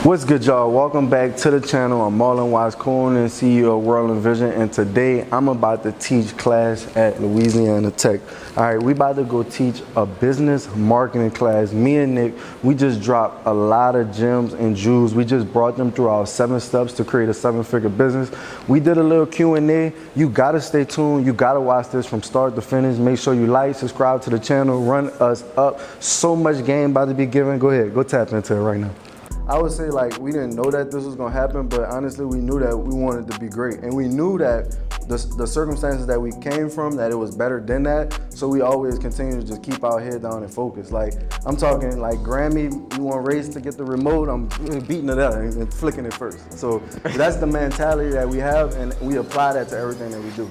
What's good, y'all? Welcome back to the channel. I'm Marlon Watts, co-owner and CEO of WRLDINVSN, and today I'm about to teach class at Louisiana Tech. All right, we about to go teach a business marketing class. Me and Nick, we just dropped a lot of gems and jewels. We just brought them through our 7 steps to create a 7-figure business. We did a little Q&A. You gotta stay tuned. You gotta watch this from start to finish. Make sure you like, subscribe to the channel, run us up. So much game about to be given. Go ahead, go tap into it right now. I would say, like, we didn't know that this was gonna happen, but honestly we knew that we wanted to be great, and we knew that the circumstances that we came from, that it was better than that, so we always continue to just keep our head down and focus. Like, I'm talking like Grammy, you want race to get the remote, I'm beating it up and flicking it first. So that's the mentality that we have, and we apply that to everything that we do.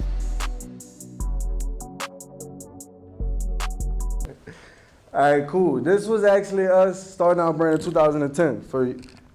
All right, cool. This was actually us starting our brand in 2010.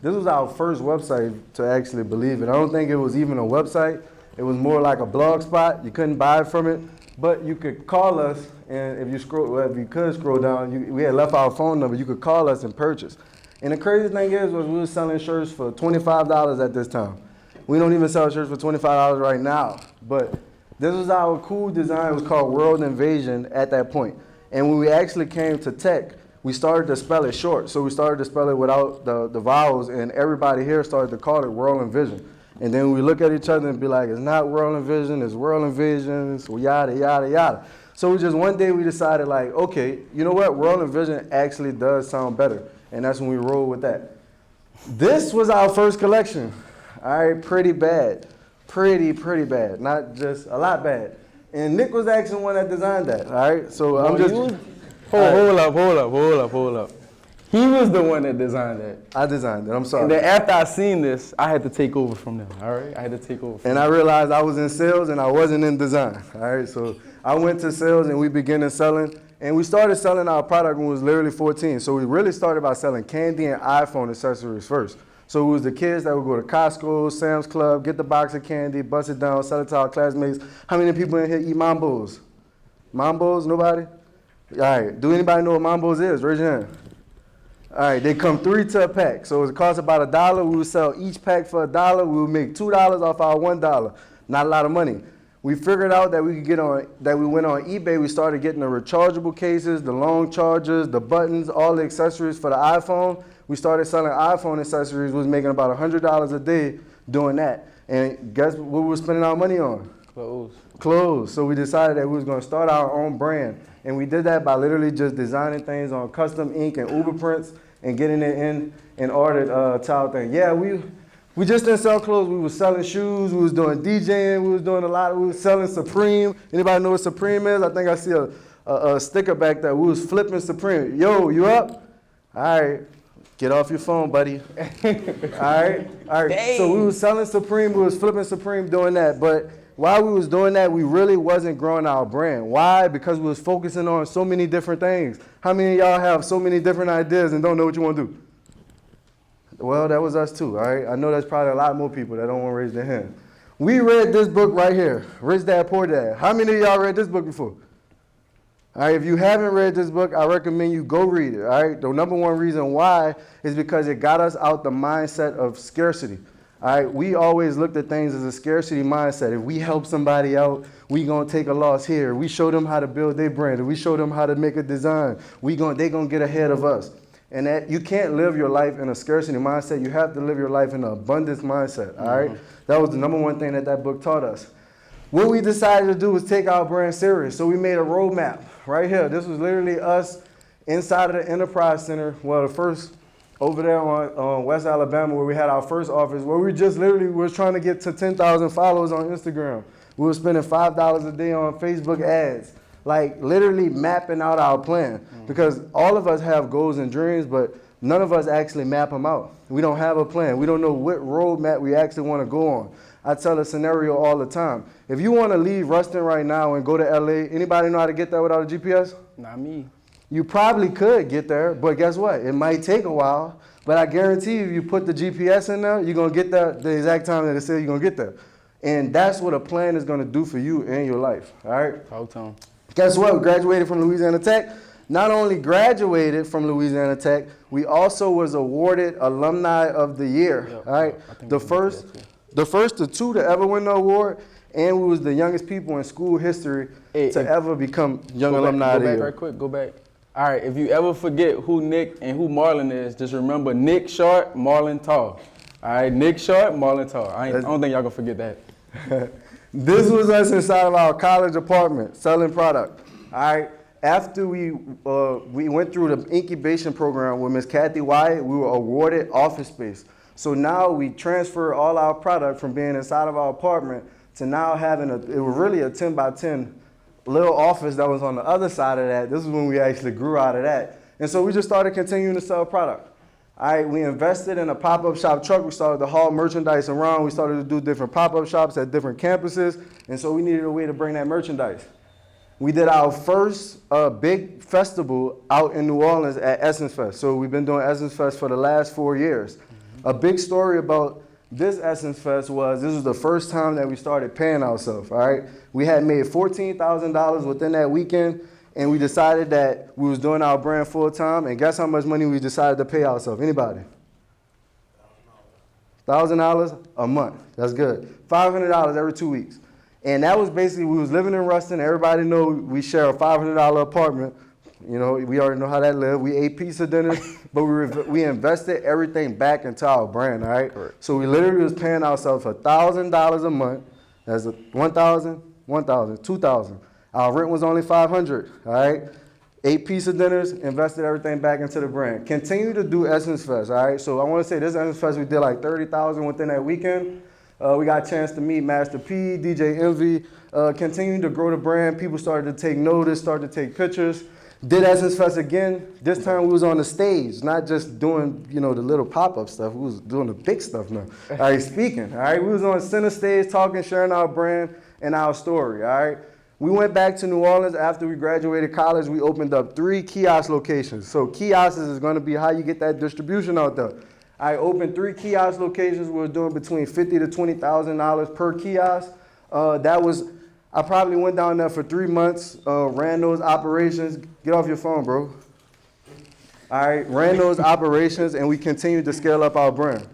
This was our first website, to actually believe it. I don't think it was even a website. It was more like a blog spot. You couldn't buy from it, but you could call us, and if you could scroll down, we had left our phone number. You could call us and purchase. And the crazy thing is, we were selling shirts for $25 at this time. We don't even sell shirts for $25 right now, but this was our cool design. It was called WRLDINVSN at that point. And when we actually came to tech, we started to spell it short. So we started to spell it without the vowels, and everybody here started to call it WRLDINVSN. And then we look at each other and be like, it's not WRLDINVSN, it's WRLDINVSN, it's yada, yada, yada. So one day we decided, like, okay, you know what? WRLDINVSN actually does sound better. And that's when we rolled with that. This was our first collection. All right, pretty bad. Pretty bad. Not just a lot bad. And Nick was actually the one that designed that, all right? So I'm just... Hold up. He was the one that designed that. I designed it, I'm sorry. And then after I seen this, I had to take over from them, all right? I had to take over from them. I realized I was in sales and I wasn't in design, all right? So I went to sales and we began selling. And we started selling our product when we was literally 14. So we really started by selling candy and iPhone accessories first. So it was the kids that would go to Costco, Sam's Club, get the box of candy, bust it down, sell it to our classmates. How many people in here eat Mambos? Mambos, nobody? All right, do anybody know what Mambos is? Raise your hand. All right, they come 3 to a pack. So it costs about $1. We would sell each pack for $1. We would make $2 off our $1. Not a lot of money. We figured out that we went on eBay. We started getting the rechargeable cases, the long chargers, the buttons, all the accessories for the iPhone. We started selling iPhone accessories, was making about $100 a day doing that. And guess what we were spending our money on? Clothes. So we decided that we was gonna start our own brand. And we did that by literally just designing things on custom ink and Uber prints and getting it in ordered child thing. Yeah, we just didn't sell clothes. We was selling shoes, we was doing DJing, we was doing a lot. We was selling Supreme. Anybody know what Supreme is? I think I see a sticker back there. We was flipping Supreme. Yo, you up? All right. Get off your phone, buddy. All right. Dang. So we was selling Supreme, we was flipping Supreme doing that. But while we was doing that, we really wasn't growing our brand. Why? Because we was focusing on so many different things. How many of y'all have so many different ideas and don't know what you want to do? Well, that was us too, all right? I know there's probably a lot more people that don't want to raise their hand. We read this book right here, Rich Dad, Poor Dad. How many of y'all read this book before? All right, if you haven't read this book, I recommend you go read it, all right? The number one reason why is because it got us out the mindset of scarcity, all right? We always looked at things as a scarcity mindset. If we help somebody out, we gonna take a loss here. We show them how to build their brand. If we show them how to make a design, they gonna get ahead of us. And that you can't live your life in a scarcity mindset. You have to live your life in an abundance mindset, all right? That was the number one thing that book taught us. What we decided to do was take our brand serious. So we made a roadmap right here. This was literally us inside of the Enterprise Center. Well, the first over there on West Alabama, where we had our first office, where we just literally was trying to get to 10,000 followers on Instagram. We were spending $5 a day on Facebook ads, like literally mapping out our plan. Because all of us have goals and dreams, but none of us actually map them out. We don't have a plan. We don't know what roadmap we actually want to go on. I tell a scenario all the time. If you want to leave Ruston right now and go to LA, anybody know how to get there without a GPS? Not me. You probably could get there, but guess what? It might take a while, but I guarantee you, if you put the GPS in there, you're going to get there the exact time that it says you're going to get there. And that's what a plan is going to do for you in your life, all right? Talk to 'em. Guess what? We graduated from Louisiana Tech. not only graduated from Louisiana Tech, we also was awarded Alumni of the Year. Yep, All right, the first of two to ever win the award, and we was the youngest people in school history to ever become Young Alumni of the Year. Go back right quick. Go back. All right, if you ever forget who Nick and who Marlon is, just remember Nick short, Marlon tall. All right, Nick short, Marlon tall. I don't think y'all gonna forget that. This was us inside of our college apartment selling product. All right. After we went through the incubation program with Miss Kathy Wyatt, we were awarded office space. So now we transfer all our product from being inside of our apartment to now having it was really a 10 by 10 little office that was on the other side of that. This is when we actually grew out of that. And so we just started continuing to sell product. All right, we invested in a pop-up shop truck. We started to haul merchandise around. We started to do different pop-up shops at different campuses. And so we needed a way to bring that merchandise. We did our first big festival out in New Orleans at Essence Fest. So we've been doing Essence Fest for the last 4 years. A big story about this Essence Fest was this was the first time that we started paying ourselves, all right? We had made $14,000 within that weekend, and we decided that we was doing our brand full time, and guess how much money we decided to pay ourselves? Anybody? $1,000 a month. That's good. $500 every 2 weeks. And that was basically, we was living in Ruston. Everybody know we share a $500 apartment. You know, we already know how that lived. We ate pizza dinners, but we invested everything back into our brand, all right? Correct. So we literally was paying ourselves $1,000 a month. That's $1,000, $2,000. Our rent was only $500, all right? Ate pizza dinners, invested everything back into the brand. Continue to do Essence Fest, all right? So I want to say this Essence Fest, we did like 30,000 within that weekend. We got a chance to meet Master P, DJ Envy, continuing to grow the brand. People started to take notice, started to take pictures. Did Essence Fest again. This time we was on the stage, not just doing, you know, the little pop-up stuff. We was doing the big stuff now. All right, speaking, all right? We was on center stage talking, sharing our brand and our story, all right? We went back to New Orleans after we graduated college. We opened up 3 kiosk locations. So kiosks is gonna be how you get that distribution out there. I opened 3 kiosk locations. We were doing between $50,000 to $20,000 per kiosk. I probably went down there for 3 months, ran those operations. Get off your phone, bro. All right, ran those operations, and we continued to scale up our brand.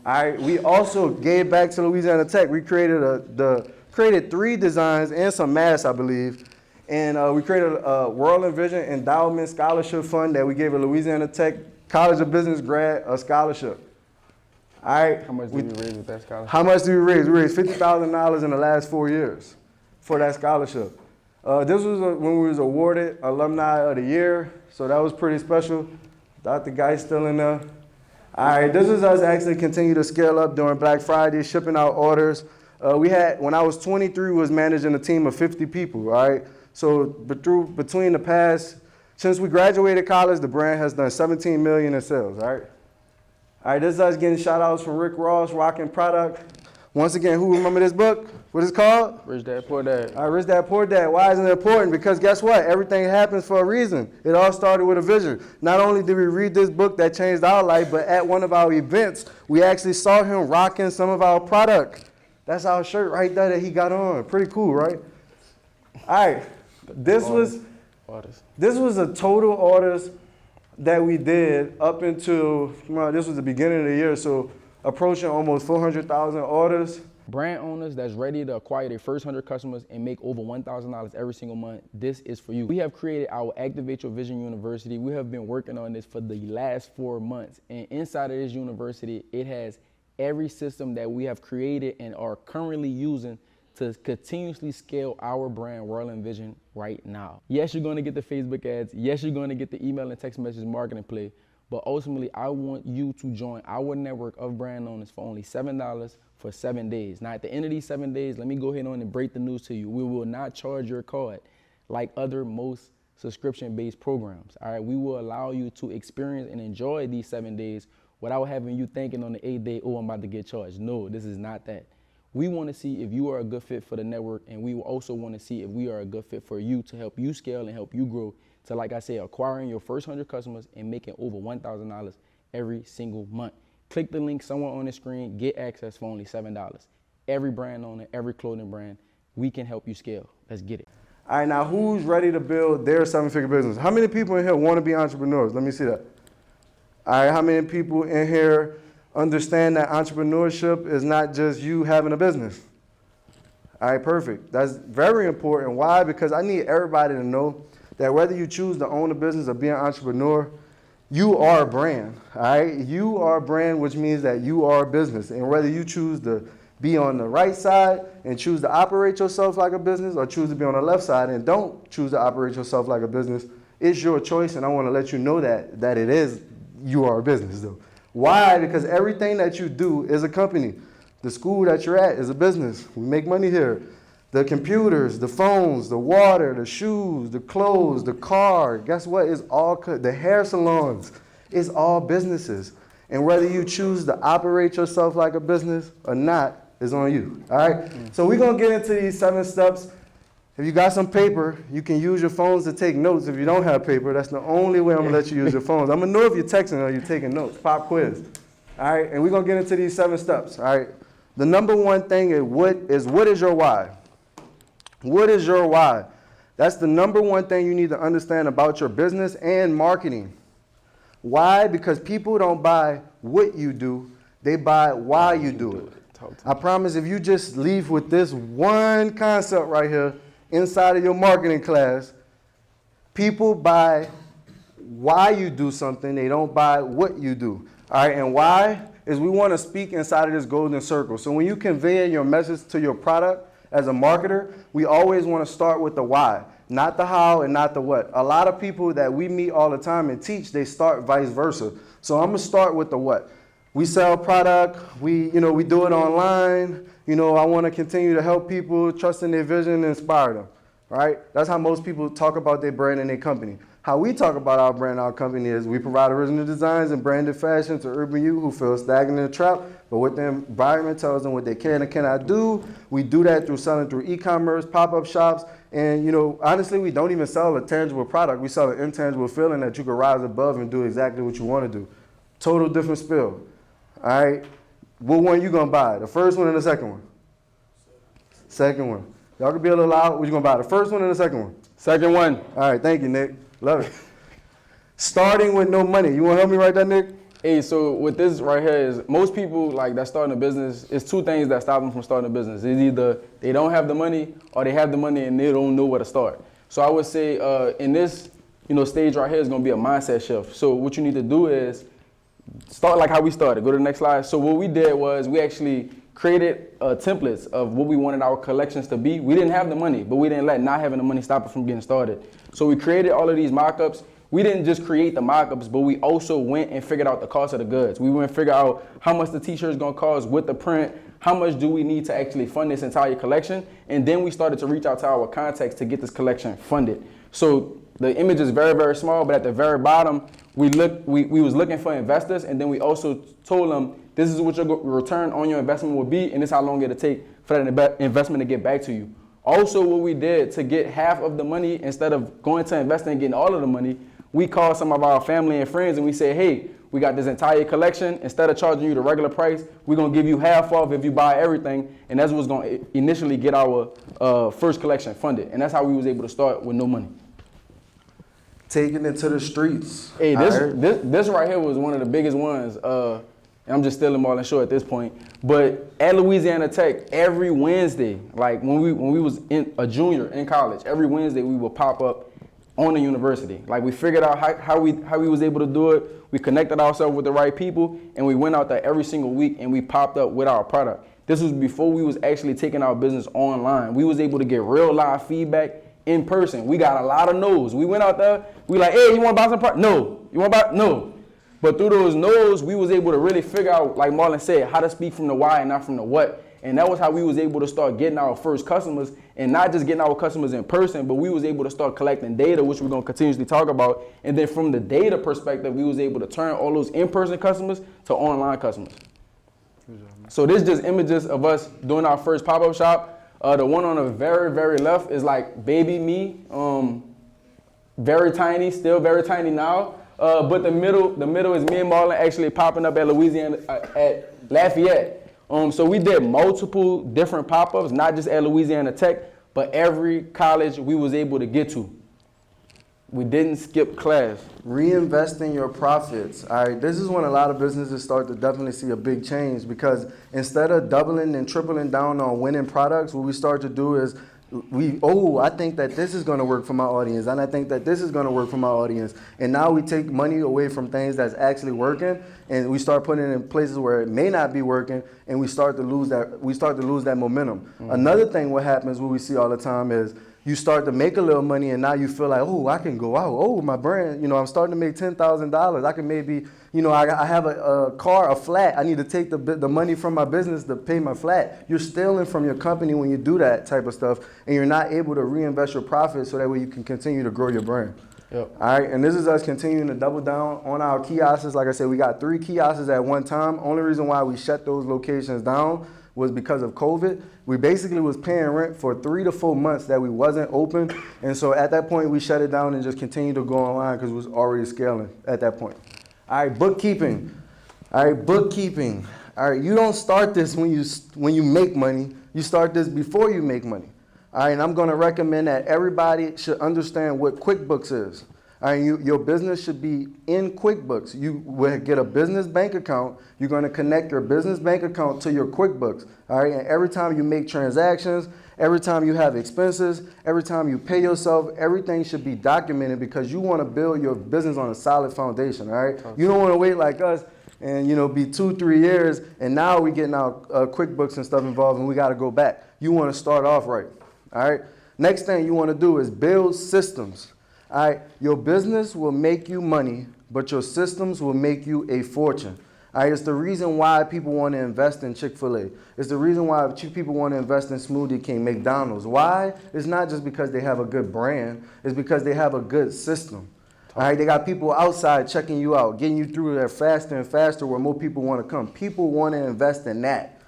All right, we also gave back to Louisiana Tech. We created 3 designs and some masks, I believe. And we created a WRLDINVSN Endowment Scholarship Fund that we gave a Louisiana Tech College of Business grad a scholarship. All right. How much did we raise with that scholarship? How much did we raise? We raised $50,000 in the last 4 years for that scholarship. This was when we was awarded Alumni of the Year, so that was pretty special. Dr. Guy's still in there. All right, this is us actually continue to scale up during Black Friday, shipping out orders. When I was 23, we was managing a team of 50 people, all right? So between the past, since we graduated college, the brand has done 17 million in sales, all right? All right, this is us getting shout outs from Rick Ross, Rockin' Product. Once again, who remember this book? What is it called? Rich Dad, Poor Dad. All right, Rich Dad, Poor Dad. Why is it important? Because guess what? Everything happens for a reason. It all started with a vision. Not only did we read this book that changed our life, but at one of our events, we actually saw him rocking some of our product. That's our shirt right there that he got on. Pretty cool, right? All right, this was a total orders that we did up until, this was the beginning of the year, so approaching almost 400,000 orders. Brand owners that's ready to acquire their first 100 customers and make over $1,000 every single month, this is for you. We have created our Activate Your Vision University. We have been working on this for the last 4 months. And inside of this university, it has every system that we have created and are currently using to continuously scale our brand, WRLDINVSN, right now. Yes, you're gonna get the Facebook ads. Yes, you're gonna get the email and text message marketing play. But ultimately, I want you to join our network of brand owners for only $7 for 7 days. Now, at the end of these 7 days, let me go ahead on and break the news to you. We will not charge your card like most subscription-based programs. All right, we will allow you to experience and enjoy these 7 days without having you thinking on the 8th day, oh, I'm about to get charged. No, this is not that. We want to see if you are a good fit for the network, and we also want to see if we are a good fit for you to help you scale and help you grow to, like I said, acquiring your first 100 customers and making over $1,000 every single month. Click the link somewhere on the screen, get access for only $7. Every brand owner, every clothing brand, we can help you scale. Let's get it. All right, now who's ready to build their seven-figure business? How many people in here want to be entrepreneurs? Let me see that. All right, how many people in here understand that entrepreneurship is not just you having a business? All right, perfect. That's very important. Why? Because I need everybody to know that whether you choose to own a business or be an entrepreneur, you are a brand, all right? You are a brand, which means that you are a business. And whether you choose to be on the right side and choose to operate yourself like a business, or choose to be on the left side and don't choose to operate yourself like a business, it's your choice. And I want to let you know that it is, you are a business though. Why? Because everything that you do is a company. The school that you're at is a business. We make money here. The computers, the phones, the water, the shoes, the clothes, the car, guess what? It's all, the hair salons, it's all businesses. And whether you choose to operate yourself like a business or not is on you, all right? So we're gonna get into these 7 steps. If you got some paper, you can use your phones to take notes. If you don't have paper, that's the only way I'm gonna let you use your phones. I'm gonna know if you're texting or you're taking notes. Pop quiz, all right? And we're gonna get into these 7 steps, all right? The number one thing is what is your why? What is your why? That's the number one thing you need to understand about your business and marketing. Why? Because people don't buy what you do, they buy why you do it. I promise if you just leave with this one concept right here inside of your marketing class, people buy why you do something, they don't buy what you do. All right, and why is we want to speak inside of this golden circle. So when you convey your message to your product, as a marketer, we always want to start with the why, not the how and not the what. A lot of people that we meet all the time and teach, they start vice versa. So I'm gonna start with the what. We sell product, we do it online. I want to continue to help people, trust in their vision, and inspire them, right? That's how most people talk about their brand and their company. How we talk about our brand and our company is we provide original designs and branded fashion to urban youth who feel stagnant and trapped, but what the environment tells them what they can and cannot do. We do that through selling through e-commerce, pop-up shops, and honestly, we don't even sell a tangible product. We sell an intangible feeling that you can rise above and do exactly what you want to do. Total different spill, all right? What one you gonna buy? The first one and the second one? Second one. Y'all can be a little loud. What you gonna buy? The first one and the second one? Second one. All right, thank you, Nick. Love it. Starting with no money. You want to help me write that, Nick? Hey, so with this right here is most people like that starting a business, it's 2 things that stop them from starting a business. It's either they don't have the money or they have the money and they don't know where to start. So I would say in this stage right here is going to be a mindset shift. So what you need to do is start like how we started. Go to the next slide. So what we did was we actually created templates of what we wanted our collections to be. We didn't have the money, but we didn't let not having the money stop us from getting started. So we created all of these mock-ups. We didn't just create the mock-ups, but we also went and figured out the cost of the goods. We went and figured out how much the t-shirt is going to cost with the print, how much do we need to actually fund this entire collection, and then we started to reach out to our contacts to get this collection funded. So the image is very, very small, but at the very bottom, we was looking for investors, and then we also told them this is what your return on your investment will be, and this is how long it'll take for that investment to get back to you. Also, what we did to get half of the money, instead of going to investing and getting all of the money, we called some of our family and friends and we said, hey, we got this entire collection. Instead of charging you the regular price, we're going to give you half off if you buy everything. And that's what's going to initially get our first collection funded. And that's how we was able to start with no money. Taking it to the streets. Hey, this right here was one of the biggest ones. And I'm just stealing Marlon Short at this point. But at Louisiana Tech, every Wednesday, like when we was a junior in college, every Wednesday we would pop up on the university. Like we figured out how we was able to do it. We connected ourselves with the right people, and we went out there every single week and we popped up with our product. This was before we was actually taking our business online. We was able to get real live feedback in person. We got a lot of no's. We went out there, we like, hey, you want to buy some product? No. You want to buy? No. But through those no's, we was able to really figure out, like Marlon said, how to speak from the why and not from the what. And that was how we was able to start getting our first customers, and not just getting our customers in person, but we was able to start collecting data, which we're going to continuously talk about. And then from the data perspective, we was able to turn all those in-person customers to online customers. So this just images of us doing our first pop-up shop. The one on the very, very left is like baby me, very tiny, still very tiny now. But the middle is me and Marlon actually popping up at Louisiana, at Lafayette. So we did multiple different pop-ups, not just at Louisiana Tech, but every college we was able to get to. We didn't skip class. Reinvesting your profits. All right, this is when a lot of businesses start to definitely see a big change, because instead of doubling and tripling down on winning products, what we start to do is I think that this is going to work for my audience, and I think that this is going to work for my audience. And now we take money away from things that's actually working, and we start putting it in places where it may not be working, and we start to lose that momentum. Mm-hmm. Another thing what happens, what we see all the time, is you start to make a little money, and now you feel like, oh, I can go out. Oh, my brand, I'm starting to make $10,000. I can maybe, I have a car, a flat. I need to take the money from my business to pay my flat. You're stealing from your company when you do that type of stuff, and you're not able to reinvest your profits so that way you can continue to grow your brand. Yep. All right, and this is us continuing to double down on our kiosks. Like I said, we got 3 kiosks at one time. Only reason why we shut those locations down was because of COVID. We basically was paying rent for 3 to 4 months that we wasn't open. And so at that point, we shut it down and just continued to go online because it was already scaling at that point. All right, bookkeeping. All right, bookkeeping. All right, you don't start this when you make money. You start this before you make money. All right, and I'm gonna recommend that everybody should understand what QuickBooks is. All right, your business should be in QuickBooks. You will get a business bank account. You're going to connect your business bank account to your QuickBooks. All right, and every time you make transactions, every time you have expenses, every time you pay yourself, everything should be documented, because you want to build your business on a solid foundation. All right, you don't want to wait like us and be 2-3 years, and now we getting our QuickBooks and stuff involved, and we got to go back. You want to start off right. All right. Next thing you want to do is build systems. All right, your business will make you money, but your systems will make you a fortune. All right, it's the reason why people want to invest in Chick-fil-A. It's the reason why people want to invest in Smoothie King, McDonald's. Why? It's not just because they have a good brand. It's because they have a good system. All right, they got people outside checking you out, getting you through there faster and faster where more people want to come. People want to invest in that.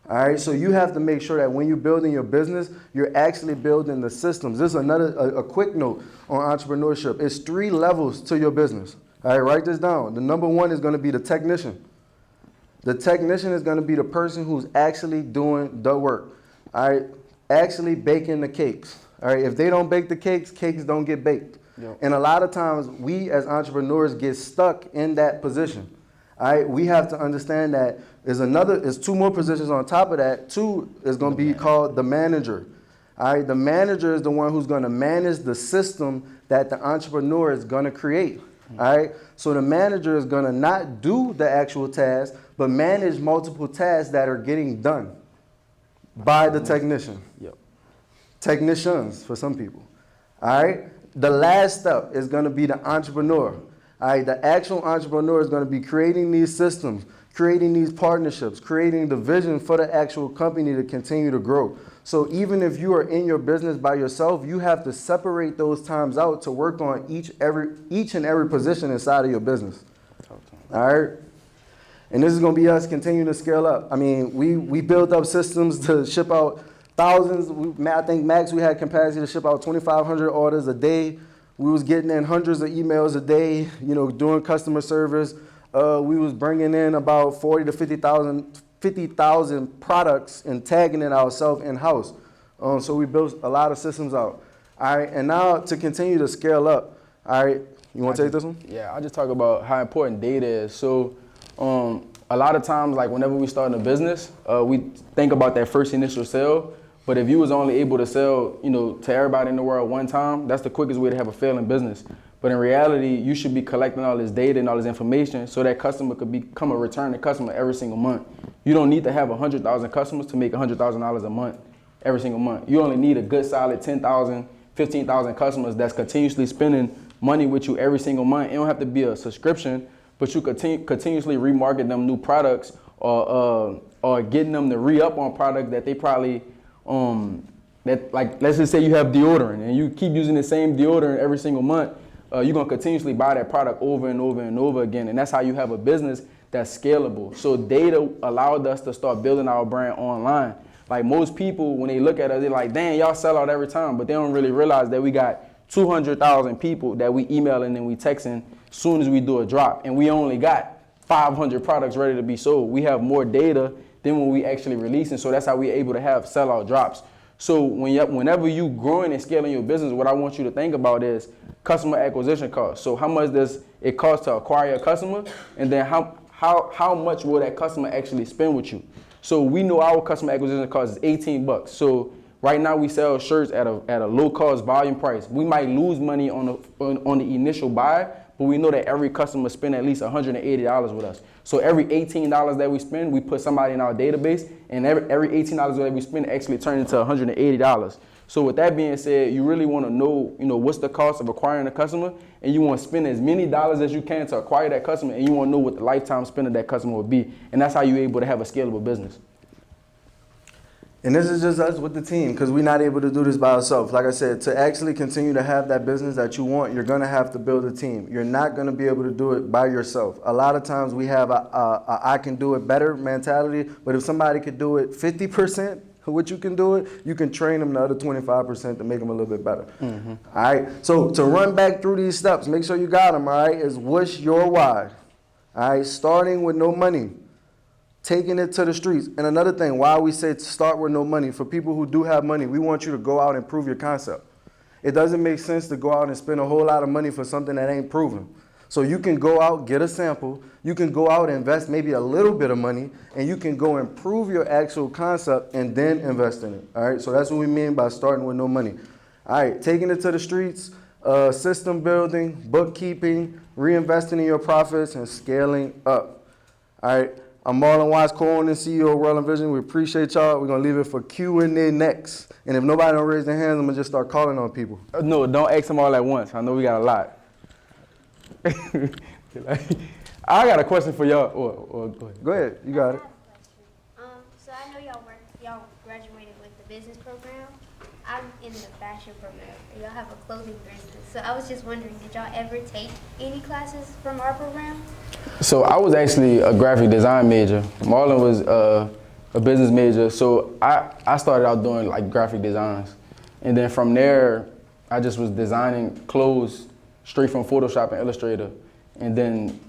All right, so you have to make sure that when you're building your business, you're actually building the systems. This is a quick note on entrepreneurship. It's 3 levels to your business. All right, write this down. The number 1 is going to be the technician. The technician is going to be the person who's actually doing the work. All right, actually baking the cakes. All right, if they don't bake the cakes don't get baked. Yep. And a lot of times we as entrepreneurs get stuck in that position. All right, we have to understand that there's 2 more positions on top of that. 2 is going to be called the manager. All right, the manager is the one who's going to manage the system that the entrepreneur is going to create. All right, so the manager is going to not do the actual task, but manage multiple tasks that are getting done by the technician. Yep. Technicians for some people. All right, the last step is going to be the entrepreneur. All right, the actual entrepreneur is going to be creating these systems, creating these partnerships, creating the vision for the actual company to continue to grow. So even if you are in your business by yourself, you have to separate those times out to work on each and every position inside of your business. All right, and this is going to be us continuing to scale up. I mean, we built up systems to ship out thousands. I think max we had capacity to ship out 2,500 orders a day. We was getting in hundreds of emails a day, doing customer service. We was bringing in about 40 to 50,000 products and tagging it ourselves in-house. So we built a lot of systems out. All right, and now to continue to scale up. All right, you want to take this one? Yeah, I just talk about how important data is. So a lot of times, like whenever we start a business, we think about that first initial sale. But if you was only able to sell, to everybody in the world one time, that's the quickest way to have a failing business. But in reality, you should be collecting all this data and all this information so that customer could become a returning customer every single month. You don't need to have 100,000 customers to make $100,000 a month every single month. You only need a good solid 10,000, 15,000 customers that's continuously spending money with you every single month. It don't have to be a subscription, but you continuously remarket them new products or getting them to re-up on products that they probably let's just say you have deodorant and you keep using the same deodorant every single month, you're going to continuously buy that product over and over and over again. And that's how you have a business that's scalable. So data allowed us to start building our brand online. Like most people, when they look at us, they're like, dang, y'all sell out every time. But they don't really realize that we got 200,000 people that we emailing and we texting as soon as we do a drop. And we only got 500 products ready to be sold. We have more data than when we actually releasing. So that's how we're able to have sellout drops. So whenever you growing and scaling your business, what I want you to think about is customer acquisition cost. So how much does it cost to acquire a customer, and then how much will that customer actually spend with you? So we know our customer acquisition cost is 18 bucks. So right now we sell shirts at a low cost volume price. We might lose money on the initial buy, but we know that every customer spend at least $180 with us. So every $18 that we spend, we put somebody in our database, and every $18 that we spend actually turns into $180. So with that being said, you really want to know, what's the cost of acquiring a customer, and you want to spend as many dollars as you can to acquire that customer, and you want to know what the lifetime spend of that customer will be, and that's how you're able to have a scalable business. And this is just us with the team, because we're not able to do this by ourselves. Like I said, to actually continue to have that business that you want, you're going to have to build a team. You're not going to be able to do it by yourself. A lot of times we have a I can do it better mentality, but if somebody could do it 50%, what you can do it, you can train them the other 25% to make them a little bit better. Mm-hmm. All right, so to run back through these steps, make sure you got them, all right, is what's your why? All right, starting with no money. Taking it to the streets. And another thing, why we say to start with no money, for people who do have money, we want you to go out and prove your concept. It doesn't make sense to go out and spend a whole lot of money for something that ain't proven. So you can go out, get a sample, you can go out and invest maybe a little bit of money, and you can go and prove your actual concept and then invest in it. All right, so that's what we mean by starting with no money. All right, taking it to the streets, system building, bookkeeping, reinvesting in your profits, and scaling up. All right. I'm Marlon Watts, co-owner and CEO of WRLDINVSN. We appreciate y'all. We're going to leave it for Q&A next. And if nobody don't raise their hands, I'm going to just start calling on people. No, don't ask them all at once. I know we got a lot. I got a question for y'all. Go ahead. Go ahead. You got it. So I know y'all graduated with the business program. I'm in the fashion program. Y'all have a clothing business. So I was just wondering, did y'all ever take any classes from our program? So I was actually a graphic design major. Marlon was a business major. So I started out doing like graphic designs. And then from there, I just was designing clothes straight from Photoshop and Illustrator. And then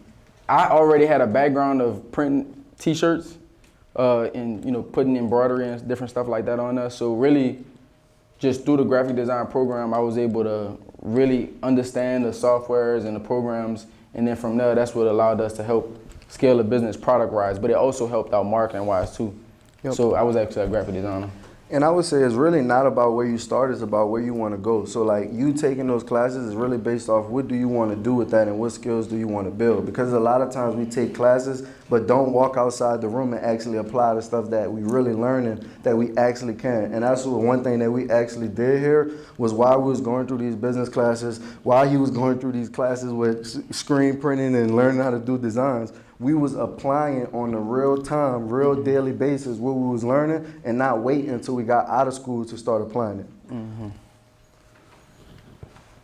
I already had a background of printing t-shirts and putting embroidery and different stuff like that on us. So really, just through the graphic design program, I was able to really understand the softwares and the programs. And then from there, that's what allowed us to help scale the business product-wise, but it also helped out marketing-wise too. Yep. So I was actually a graphic designer. And I would say it's really not about where you start, it's about where you want to go. So like you taking those classes is really based off what do you want to do with that and what skills do you want to build. Because a lot of times we take classes but don't walk outside the room and actually apply the stuff that we really learning that we actually can. And that's one thing that we actually did here was while we was going through these business classes, while he was going through these classes with screen printing and learning how to do designs, we was applying on a real time, real daily basis what we was learning and not wait until we got out of school to start applying it. Mm-hmm.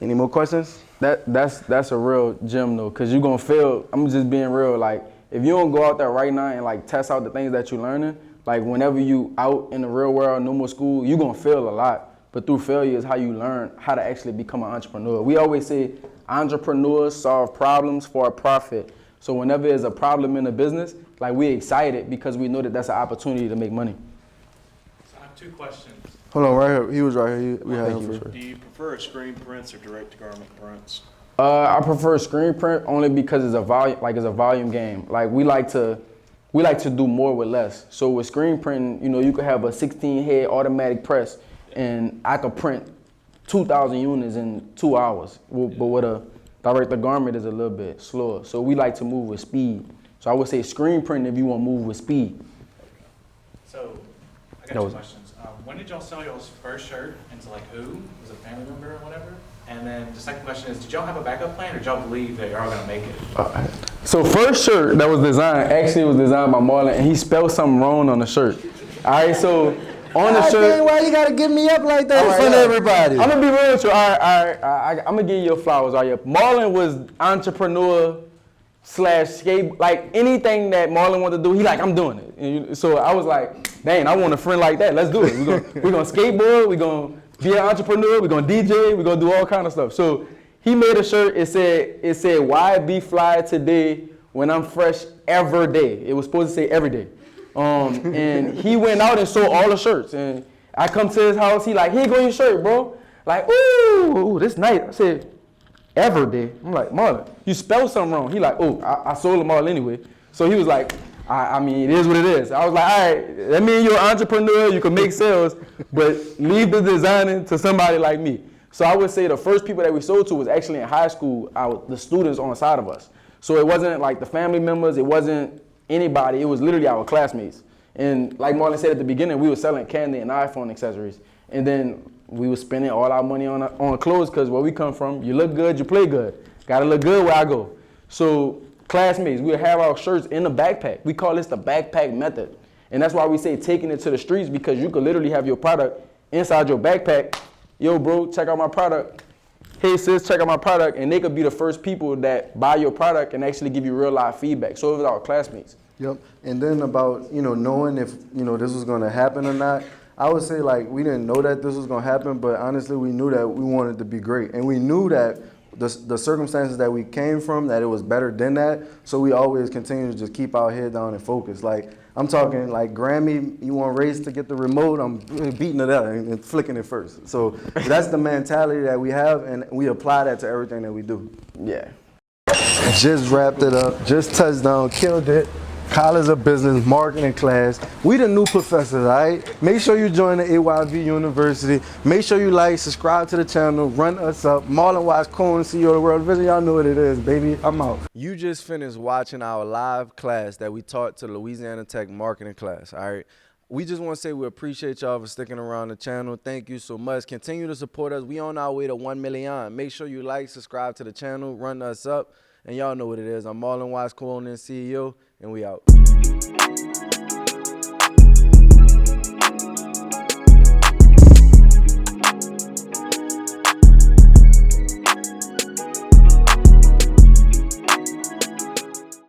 Any more questions? That's a real gem though, cause you're gonna feel, I'm just being real, like if you don't go out there right now and like test out the things that you're learning, like whenever you out in the real world, no more school, you're gonna fail a lot. But through failure is how you learn how to actually become an entrepreneur. We always say entrepreneurs solve problems for a profit. So whenever there's a problem in a business, like we're excited because we know that that's an opportunity to make money. So I have two questions. Hold on, right here. He was right here. We had him Do you prefer screen prints or direct-to-garment prints? I prefer screen print only because it's a volume game. Like we like to do more with less. So with screen printing, you could have a 16-head automatic press, and I could print 2,000 units in 2 hours. But with a direct-to-garment is a little bit slower. So we like to move with speed. So I would say screen print if you want to move with speed. So I got two questions. When did y'all sell y'all's first shirt, and to like who? Was it a family member or whatever? And then the second question is, did y'all have a backup plan, or did y'all believe that y'all were gonna make it? So first shirt that was designed was designed by Marlon, and he spelled something wrong on the shirt. All right, so on the shirt. Why you gotta give me up like that in front of everybody? I'm gonna be real with you. All right. I'm gonna give you your flowers. All right. Marlon was entrepreneur / skate, like anything that Marlon wanted to do, he like, I'm doing it. And so I was like, dang, I want a friend like that. Let's do it. We're gonna skateboard. We're gonna be an entrepreneur. We're gonna DJ. We're gonna do all kind of stuff. So he made a shirt. It said, why be fly today when I'm fresh every day? It was supposed to say every day. And he went out and sold all the shirts. And I come to his house, he like, here go your shirt, bro. Like, ooh, this nice. I said, ever did. I'm like, Marlon, you spelled something wrong. He like, oh, I sold them all anyway. So he was like, I mean, it is what it is. I was like, all right, that means you're an entrepreneur, you can make sales, but leave the designing to somebody like me. So I would say the first people that we sold to was actually in high school, the students on the side of us. So it wasn't like the family members, it wasn't anybody, it was literally our classmates. And like Marlon said at the beginning, we were selling candy and iPhone accessories. And then we were spending all our money on clothes because where we come from, you look good, you play good. Gotta look good where I go. So classmates, we would have our shirts in the backpack. We call this the backpack method. And that's why we say taking it to the streets, because you could literally have your product inside your backpack. Yo, bro, check out my product. Hey, sis, check out my product. And they could be the first people that buy your product and actually give you real life feedback. So it was our classmates. Yep. And then about, knowing if, this was going to happen or not, I would say, like, we didn't know that this was going to happen, but honestly, we knew that we wanted to be great. And we knew that the circumstances that we came from, that it was better than that. So we always continue to just keep our head down and focus. Like, I'm talking like Grammy, you want to race to get the remote, I'm beating it up and flicking it first. So that's the mentality that we have, and we apply that to everything that we do. Yeah. Just wrapped it up, just touched down, killed it. College of Business Marketing class. We the new professors, all right? Make sure you join the AYV University. Make sure you like, subscribe to the channel, run us up. Marlon Watts, CEO of the World Vision. Y'all know what it is, baby. I'm out. You just finished watching our live class that we taught to the Louisiana Tech Marketing class, all right? We just want to say we appreciate y'all for sticking around the channel. Thank you so much. Continue to support us. We on our way to 1 million. Make sure you like, subscribe to the channel, run us up. And y'all know what it is. I'm Marlon Watts, CEO, and we out.